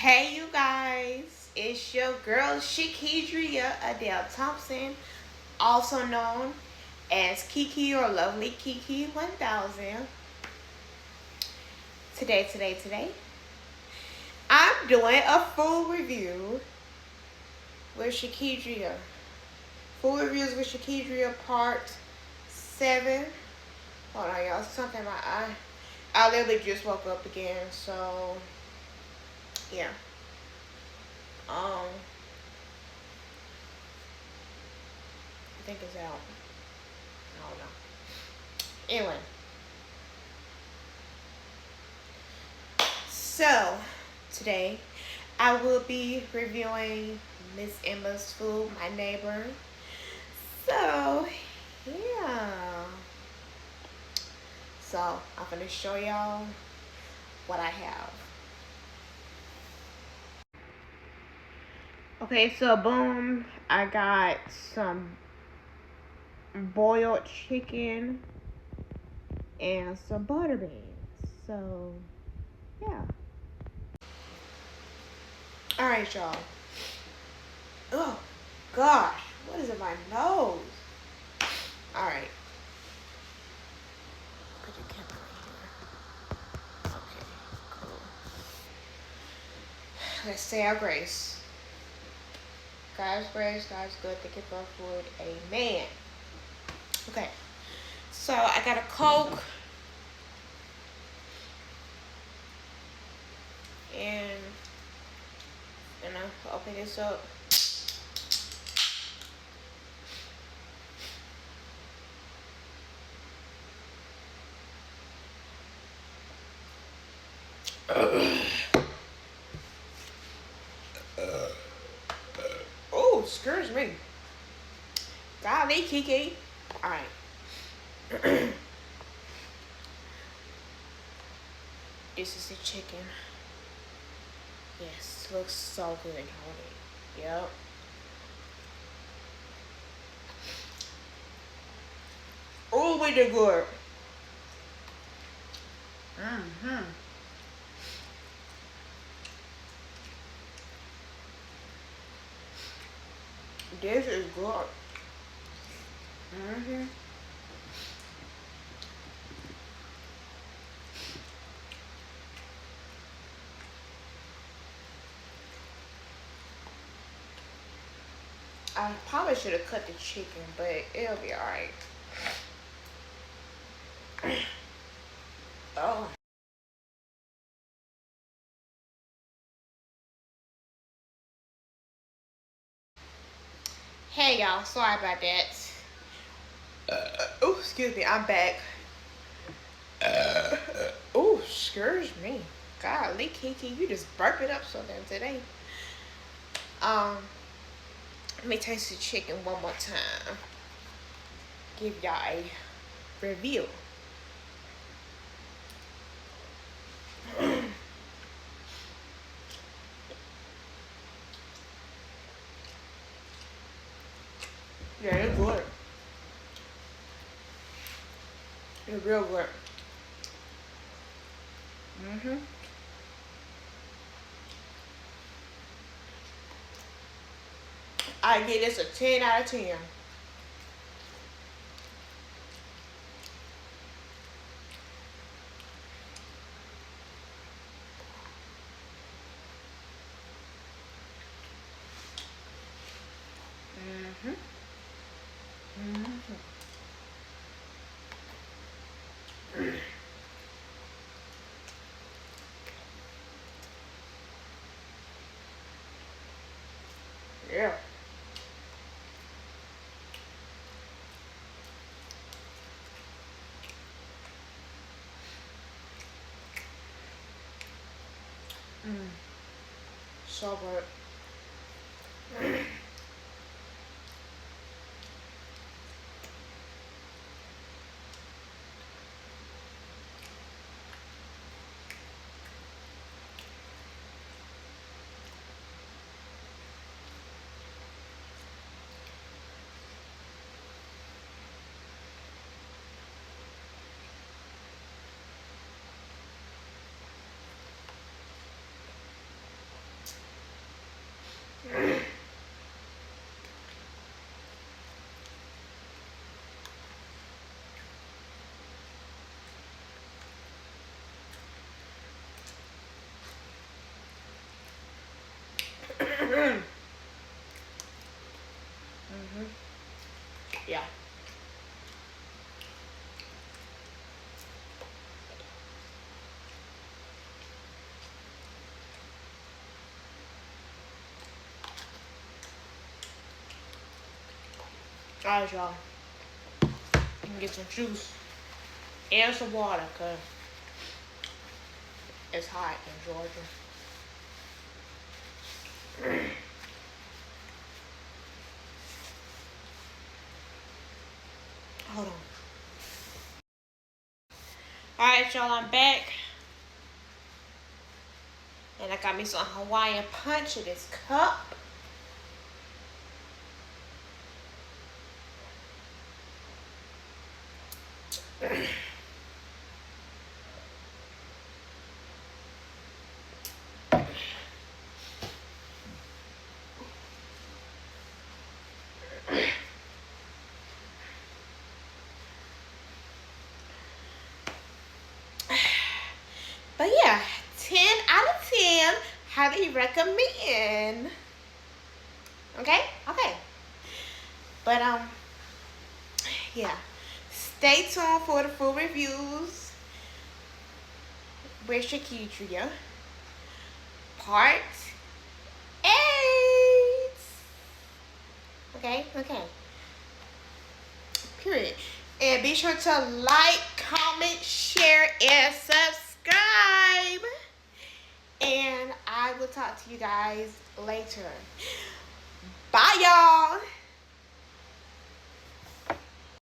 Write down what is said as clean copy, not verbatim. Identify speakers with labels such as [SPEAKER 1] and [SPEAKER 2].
[SPEAKER 1] Hey you guys, it's your girl Chakedderria Adele Thompson, also known as Kiki or Lovely Kiki 1000. Today, I'm doing a full review with Chakedderria. Full reviews with Chakedderria part 7. Hold on y'all, something in my eye. I literally just woke up again, so yeah. I think it's out. I don't know. Anyway, so today I will be reviewing Miss Emma's food, my neighbor. So yeah. So I'm gonna show y'all what I have. Okay, so boom, I got some boiled chicken and some butter beans. So yeah. Alright y'all. Oh gosh, what is in my nose? Alright. Put your camera right here. Okay, cool. Let's say our grace. God's grace, God's good, thank you for food. Amen. Okay. So I got a Coke and I'll open this up. Oh, excuse me. Golly, Kiki. Alright. This is the chicken. Yes, looks so good, Holly. Yep. Oh, we did good. Mm-hmm. This is good. Mm-hmm. I probably should have cut the chicken, but it'll be alright. Oh. Hey y'all, sorry about that. Oh, excuse me, I'm back. Oh, excuse me. Golly, Kiki, you just burp it up something today. Let me taste the chicken one more time. Give y'all a review. Yeah, it's good. It's real good. Mm-hmm. I give this a 10 out of 10. Mm-hmm. Mm-hmm. Yeah. Mm. So good. Alright, y'all. You can get some juice and some water, because it's hot in Georgia. Hold on. Alright, y'all, I'm back. And I got me some Hawaiian punch in this cup. But yeah, 10 out of 10. Highly recommend. Okay? Okay. But yeah. Stay tuned for the full reviews with Chakedderria. Part 8. Okay? Okay. Period. And be sure to like, comment, share, and subscribe. And I will talk to you guys later. Bye, y'all.